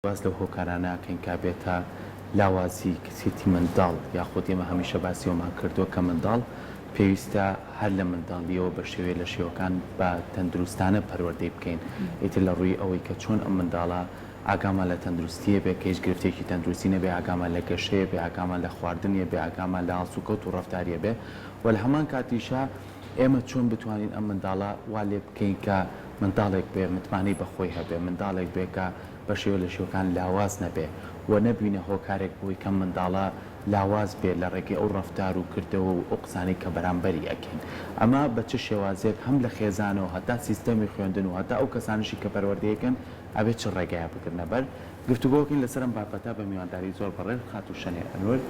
باس لەو هۆکارانەکەین کا بێتە لاوازی کچێتی منداڵ یاخود ئێمە هەمیشە باسیەوەمان کردووە کە منداڵ پێویستە هەر لە منداڵیەوە بە شێوێ لە شێوەکان بە تەندروستانە پەروەردەی بکەین ئیتر لە ڕووی ئەوەی کە چۆن ئەم منداڵە ئاگامان لە تەندروستیە بێ کە هیچ گرفتێکی تەندروستی نەبێ ئاگامان لە گەشەیە بێ ئاگامان لە خواردنیە بێ ئاگامان لە هەڵسوکەوت و ڕەفتاریە بێ و لە هەمان کاتیشە ئێمە چۆن بتوانین ئەم منداڵە وا لێ بکەین کە منداڵێک بێ متمانەی بەخۆی هەبێ منداڵێک بێ کە بە شێوە لە شێوەکان لاواز نەبێ و نەبینە هۆکارێک بووی کەم منداڵە لاواز بێت لە ڕێگەی ئەو ڕەفتار و کردەوە و ئەو قسانەی کە بەرامبەری ئەکەین ئەمە بە چ شێوازێک هەم لە خێزانەوە هەتا سیستەمی خوێندن و هەتا ئەو کەسانشی کە پەروەردەیەکەن ئەبێت چ ڕێگەیە بکردنە بەر گفتوگۆکەین لەسەرم بابەتە بە میوانداری زۆر بەڕێز خاتو شەنێ ئەنۆر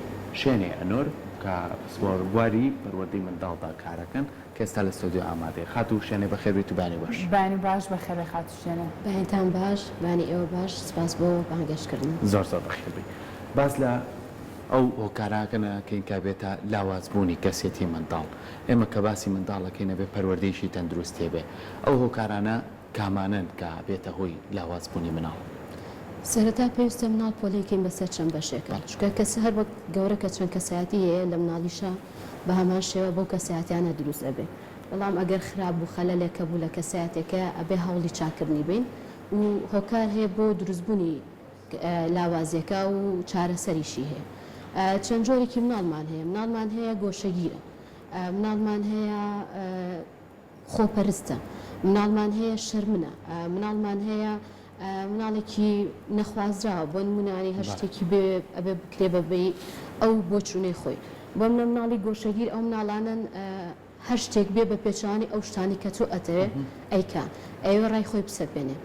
شوێنێ ئەنۆر کە سپۆربواری پەروەردەی منداڵدا کارەکەن کە ئێستا لە ستۆدیۆ ئامادەیە خاتو شوێنێ بەخێربێت و بانی باش بانی باش بەخێرە خاتو شوێنێ بەهێنتان باش بانی ئێوە باش سپاس بۆ بانگەشتکردن زۆر زۆر بەخێربی باس لە ئەو هۆکاراکەنەکەین کا بێتە لاوازبوونی کەسێتی منداڵ ئێمە کە باسی منداڵەکەینە بێ پەروەردەیشی تەندروستێ بێ ئەو هۆکارانە کامانن کە بێتە هۆی لاوازبوونی مناڵ سەرەتا پێویستە مناڵ پۆلێکین بەسەر چەند بەشێکە چکە کەس هەر بە گەورە کە چەند کەسایەتی هەیە لە مناڵیشە بە هەمان شێوە بۆ کەسایەتیانە دروست ئەبێ بەڵام ئەگەر خراپ بوو خەلەلێکە بوو لە کەسایەتێکە ئەبێ هەوڵی چاکردنی بین و هۆکار هەیە بۆ دروستبوونی لاوازیەکە و چارەسەریشی هەیە چەند جۆرێکی مناڵمان هەیە مناڵمان هەیە گۆشەگیرە مناڵمان هەیە خۆپەرستە مناڵمان هەیە شەرمنە مناڵمان هەیە مناڵێکی نەخوازراوە بۆ نمونانی هەر شتێکی ئەبێ بکرێ بەبێ ئەو بۆ چوونەی خۆی بۆ منە مناڵی گۆشەگیر ئەو مناڵانن هەر شتێک بێ بە پێچوانی ئەو شتانی کە تۆ ئەتەوێ ئەیکا ئەوێ ڕای خۆی بسەپێنێ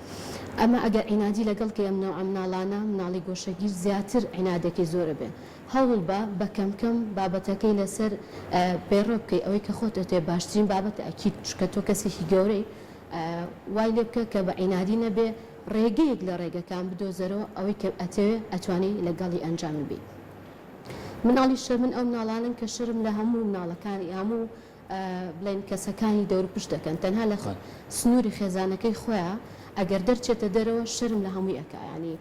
ئەمە ئەگەر عینادی لەگەڵ کە ئەم نەوع مناڵانە مناڵی گۆشەگیر زیاتر عینادەکەی زۆرە بێ هەوڵ بە کەمکەم بابەتەکەی لەسەر پێڕۆ بکەی ئەوەی کە خۆت ئەتێ باشترین بابەت ئەکید چکە تۆ کەسێکی گەورەی وای لێ بکە کە بە عینادی نەبێ ڕێگەیەک لە ڕێگەکان بدۆزەرەوە ئەوەی کە ئەتەوێ ئەتوانی لەگەڵی ئەنجام بی مناڵی شەرمن ئەو مناڵانن کە شرم لە هەموو مناڵەکانی هەموو بڵێن کەسەکانی دەور پشت دەکەن تەنها لە سنووری خێزانەکەی خۆیان ئەگەر دەرچێتە دەرەوە شرم لە هەمووی ئەکا ینی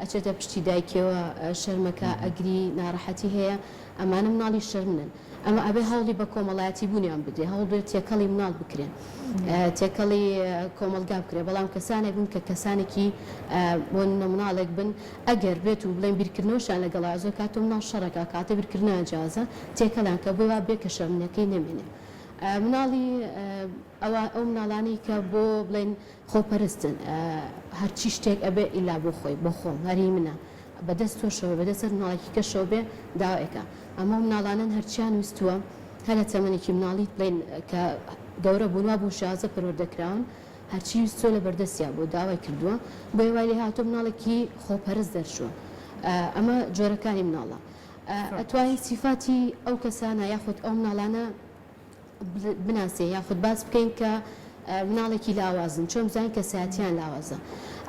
ئەچێتە پشتی دایکەوە شەرمەکە ئەگری ناڕەحەتی هەیە ئەمانە مناڵی شەرمنن ئەمە ئەبێ هەوڵی بە کۆمەڵایەتی بوونیان بدێ هەوڵ بێت تێکەڵی مناڵ بکرێن تێکەڵی کۆمەلگا بکرێ بەڵام کەسانێک بن کە کەسانێکی بۆ مناڵێک بن ئەگەر بێت و بڵێن بیرکردنەوەشان لەگەڵ زۆر کاتۆ مناڵ شەڕەکە کاتە بیرکردنیان جیازە تێکەڵیان کە بۆ وا بێ کە شەرمنەکەی نەمێنێ مناڵی ئەو مناڵانی کە بۆ بڵێن خۆپەرستن هەرچی شتێک ئەبێ ئیلا بۆ خۆی بۆ خۆم هەری منە بەدەست تۆشەوە بەدەست مناڵێکی کەشەوە بێ داوایەکە ئەمە مناڵانن هەرچیان ویستووە هەر لە تەمەنێکی مناڵی بڵێن کە گەورە بوونوا بۆ شازە پەروەردەکراون هەرچی ویستۆ لە بەردەستیا بۆ داوای کردووە بۆ وای لێ هاتۆ مناڵێکی خۆپەرست دەرچووە ئەمە جۆرەکانی مناڵە ئەتوانی سیفاتی ئەو کەسانە یاخود ئەو مناڵانە بناسێ یاخود باس بکەین کە مناڵێکی لاوازن چۆن بزانین کەسایەتیان لاوازە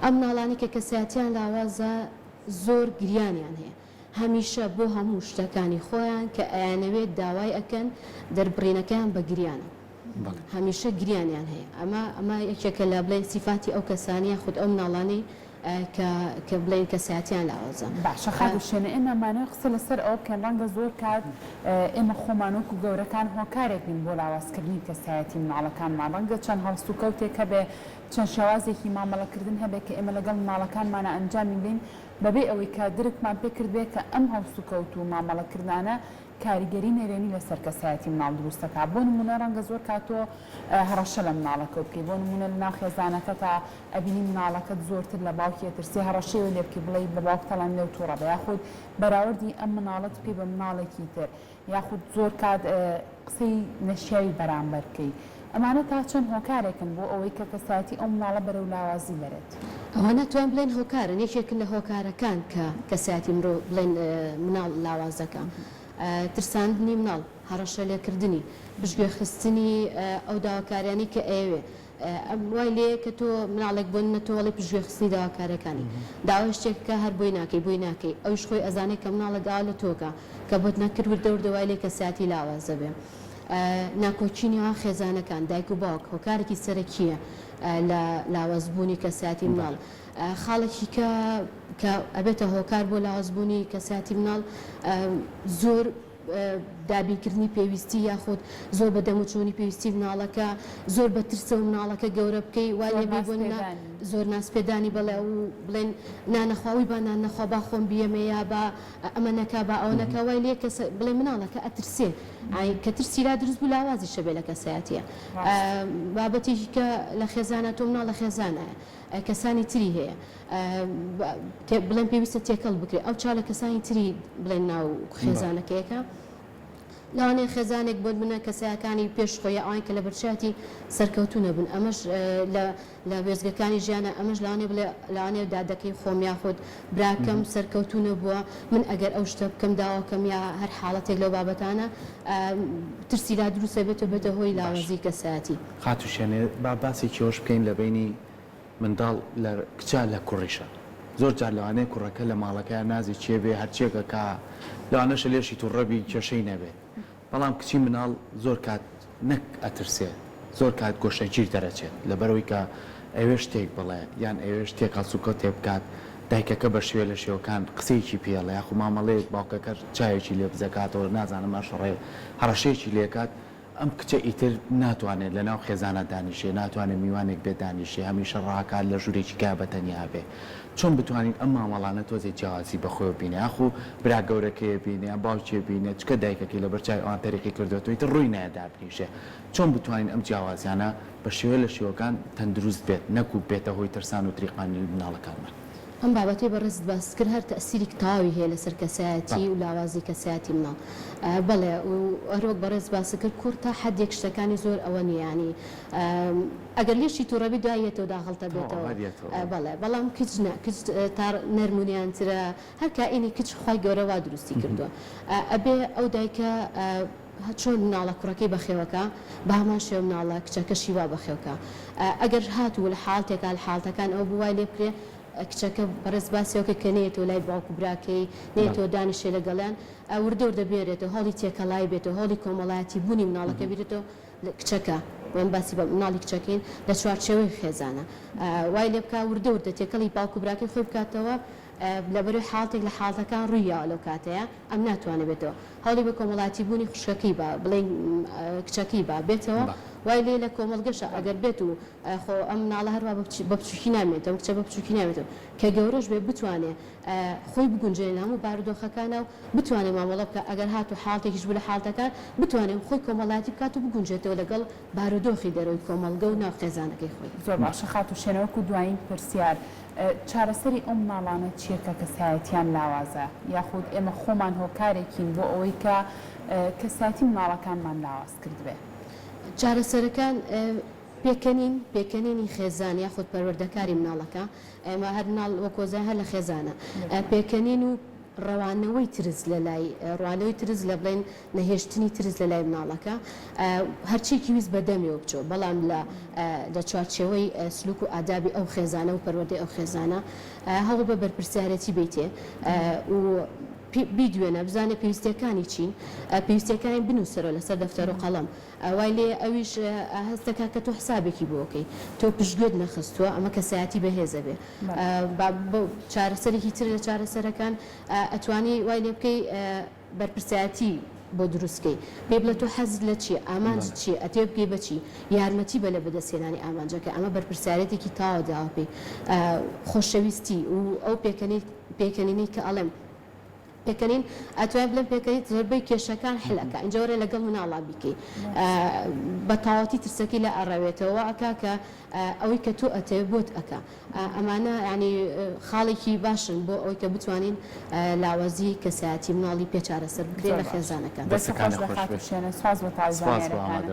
ئەم مناڵانی کە کەسایەتیان لاوازە زۆر گریانیان هەیە هەمیشە بۆ هەموو شتەکانی خۆیان کە ئەیانەوێت داوای ئەکەن دەربڕینەکەیان بە گریانە هەمیشە گریانیان هەیە ئەمە یەکێکە لە بڵێن سیفاتی ئەو کەسانیە خود ئەو مناڵانی کە بڵێن کەسایەتیان لاوازە باشە خاتو شوێنێ ئێمەمانە قسە لەسەر ئەو بکەن ڕەنگە زۆر کات ئێمە خۆمانۆک و گەورەکان هۆکارێکین بۆ لاوازکردنی کەسایەتی مناڵەکانمان ڕەنگە چەند هەڵسوکەوتێک هەبێ چەند شێوازێکی مامەڵەکردن هەبێ کە ئێمە لەگەڵ مناڵەکانمانە ئەنجامی بدەین بەبێ ئەوەی کە درکمان پێکرد بێ کە ئەم هەڵسوکەوت و مامەڵەکردانە کاریگەری نێرێنی لەسەر کەسایەتی مناڵ دروستەکە بۆ نمونە ڕەنگە زۆر کاتۆ هەڕەشە لە مناڵەکە بکەی بۆ نمونە لە ناو خێزانەکە تا ئەبینی مناڵەکەت زۆرتر لە باوکی ئەترسی هەڕەشەوە لێ بکەی بڵێ لە باوک تەڵان لێو تووڕە بە یاخود بەراوردی ئەم مناڵەت پێی بە مناڵێکی تر یاخود زۆر کات قسەی نەشیاوی بەرامبەر بکەی ئەمانە تا چەند هۆکارێکن بۆ ئەوەی کە کەسایەتی ئەو مناڵە بەرەو لاوازی بێت ئەوانە توان بڵێن هۆکارن یەکێکن لە هۆکارەکان کە کەسایەتی مرۆ بڵێن مناڵ لاوازەکە ترساندنی مناڵ هەڕەشە لێکردنی بژگوێ خستنی ئەو داواکاریانی کە ئەوێ وای لێ کە تۆ مناڵێک بۆن نەتۆڵی پژگوێ خستنی داواکارەکانی داوا شتێککە هەر بۆی ناکەی ئەوش خۆی ئەزانێت کە مناڵە داوا لە تۆکە کە بۆت نەکرد وردەوردەوای لێ کەسایەتی لاوازە بێ ناکۆچینیەوە خێزانەکان دایک و باوک هۆکارێکی سەرەکیە لە لاوازبوونی کەسایەتی مناڵ خاڵێکی کە کە ئەبێتە هۆکار بۆ لاوازبوونی کەسایەتی مناڵ زۆر دابینکردنی پێویستی یاخود زۆر بە دەموچوونی پێویستی مناڵەکە زۆر بە ترسە و مناڵەکە گەورە بکەی وای لێ بێبوون زۆر ناسپێدانی بەڵێ و بڵێن نانەخواوی با نانەخوا با خۆم بیەمە یا با ئەمە نەکا با ئەو نەکە وای لێ کەس بڵێ مناڵەکە ئەترسێ کە ترسیرا دروست بوو لاوازی شەبێ لە کەسایەتیە بابەتێکی کە لە خێزانە تۆ مناڵ لە خێزانایە کەسانی تری هەیە بڵێن پێویستە تێکەڵ بکرێت ئەو چا لە کەسانی تری بڵێن ناو خێزانەکەیەکە لەوانەیە خێزانێک بۆ بنە کەسایەکانی پێش خۆی ئەوان کە لە بەرچاتی سەرکەوتونە بن ئەمەش لە وێزگەکانی ژیانە ئەمەش لەوانێ بڵێ لەوانێ دادەکەی خۆم یاخود براکەم سەرکەوتونە بووە من ئەگەر ئەو شتە بکەم داواکەم یا هەر حاڵەتێک لەو بابەتانە ترسیرا دروستە بێتە هۆی لاوازی کەسایەتی خاتوشێنێ با باسێکی هۆش بکەین لە بینی منداڵ لە کچە لە کوڕیشە زۆر جار لەوانەیە کوڕەکە لە ماڵەکە نازی چێ بێ هەرچێکە کا لەوانەشە لێشی تووڕەبی کێشەی نەبێت بەڵام کچی مناڵ زۆر کات نەک ئەترسێ زۆر کات گۆشەگیر دەرەچێت لەبەرەوەی کە ئەوێ شتێک بڵێ یان ئەوێ شتێک هەڵسوکە تێ بکات دایکەکە بە شوێ لە شێوەکان قسەیەکی پێڵێ یاخو مامەڵەیەک باوکەکە چایەکی لێ بزەکاتەوە نازانم ماشەڕێ هەڕەشەیەکی لێکات ئەم کچە ئیتر ناتوانێت لە ناو خێزانە دانیشێ ناتوانێت میوانێک بێ دانیشێ هەمیشە ڕاکات لە ژوورێکی کا بەتەنیا بێ چۆن بتوانین ئەم مامەڵانە تۆزێک جیاوازی بەخۆ بینێ یاخو برا گەورەکەیە بینێ باوکێ بینێت چکە دایکەکەی لە بەرچای ئەوان تەریقی کردوێتەوە ئیتر ڕووی نایەدا بنیشێ چۆن بتوانین ئەم جیاوازیانە بە شێوە لە شێوەکان تەندروست بێت نەکو بێتە هۆی ترسان و تریقانی مناڵەکانمان ئەم بابەتی بەڕست باس کرد هەر تەسیری تاوی هەیە لەسەر کەسایەتی و لاوازی کەسایەتی مناڵ بەڵێ ئەرۆک بەڕێز باس کرد کورت تا حدێک شتەکانی زۆر ئەوە نیانی ئەگەر لێشی تووڕەبی دوایەتەوە داغڵتە بێتەوە بەڵێ بەڵام کچ تا نەرمونیانترە هەر کائینی کچ خی گەورە وا دروستی کردووە ئەبێ ئەو دایکە چۆن مناڵە کوڕەکەی بەخێوەکە بە هەمان شێوە مناڵە کچەکەشی وا بەخێوکە ئەگەر هاتووە لە حاڵتێکا لە حاڵتەکان ئەو بوای لێ بکرێ کچەکە بەڕێز باسیەوەکە کە نێتەوە لای باوکو براکەی نێتەوە دانیشێ لەگەڵیان وردۆر دەبێرێتەوە هەڵی تێکەڵای بێتەوە هەڵی کۆمەڵایەتی بوونی مناڵەکە بیرێتەوە کچەکە وێن باسی بە مناڵی کچەکەین لە چوارچێوەی خێزانە وای لێ بکە وردەوردە تێکەڵی باوکو براکەی خۆی بکاتەوە لەبەروی حاڵتێک لە حاڵتەکان ڕوویە لەو کاتەیە ئەم ناتوانێت بێتەوە هەڵی بە کۆمەڵاتی بوونی خوشکەکەی بە بڵێن کچەکەی با بێتەوە وای لێ لە کۆمەڵگەشە ئەگەر بێت و خۆ ئەم مناڵە هەروە بە بچووکی نامێتەوە کچە بە بچووکی نامێتەوە کە گەورەش بێ بتوانێت خۆی بگونجێن هەموو بارودۆخەکانە و بتوانێت مامەڵە بکە ئەگەر هاتو حاڵتێکیش بوو لە حاڵتەکان بتوانێت خۆی کۆمەڵاتی بکات و بگونجێتەوە لەگەڵ بارودۆخی دەرەوەی کۆمەڵگە و ناو خێزانەکەی خۆی زۆر باشە خاتوشێنەوەکو دوایین پرسیار چارەسەری ئەم مناڵانە چییە کە کەسایەتیان لاوازە یاخود ئێمە خۆمان هۆکارێکین بۆ ئەوەی کە کەسایەتی مناڵەکانمان لاواز کرد بێ چارەسەرەکان پێکەنینی خێزان یاخود پەروەردەکاری مناڵەکە ئێمە هەر مناڵ وەکۆزای هەر لە خێزانە پێکەنین و ڕەوانەوەی ترس لە لای ڕوانەوەی ترس لە بڵێن نەهێشتنی ترس لە لای مناڵەکە هەرچێکی ویست بەدەمیەوە بچۆ بەڵام لە چوارچێوەی سلوک و ئادابی ئەو خێزانە و پەروەردەی ئەو خێزانە هەوڵ بە بەرپرسیارەتی بیتێ و بیدوێنە بزانێ پێویستەکانی چین پێویستەکانی بنووسەرەوە لەسەر دەفتەر و قەڵەم وای لێ ئەویش هەستەکە کە تۆ حسابێکی بۆکەی تۆ پشتگوێت نەخستووە ئەمە کەسایەتی بەهێزە بێ چارەسەرێکی تر لە چارەسەرەکان ئەتوانی وای لێ بکەی بەرپرسایەتی بۆ دروستکەی پێ بڵێت تۆ حەزت لە چیە ئامانج چیە ئەتێ بکەی بەچی یارمەتی بە لە بەدەستێنانی ئامانجەکە ئەمە بەرپرسیارەتێکی تاوا داوا پێی خۆشەویستی و ئەو پێکەنینی کە ئەڵێم پێکەنین ئەتوای بڵێن پێکەنیت زۆربەی کێشەکان حلەکە ئەنجۆرە لەگەڵ مناڵا بیکەی بە تاواتی ترسەکەی لە ئەڕاوێتەوە ئەکا کە ئەوەی کە تۆ ئەتەوێت بۆت ئەکا ئەمانە ینی خاڵێکی باشن بۆ ئەوەی کە بتوانین لاوازی کەسایەتی مناڵی پێچارەسەر بکرێن لە خێزانەکان دەست خۆش لە خاتوشێنە سواز بۆ تازانێرەکانە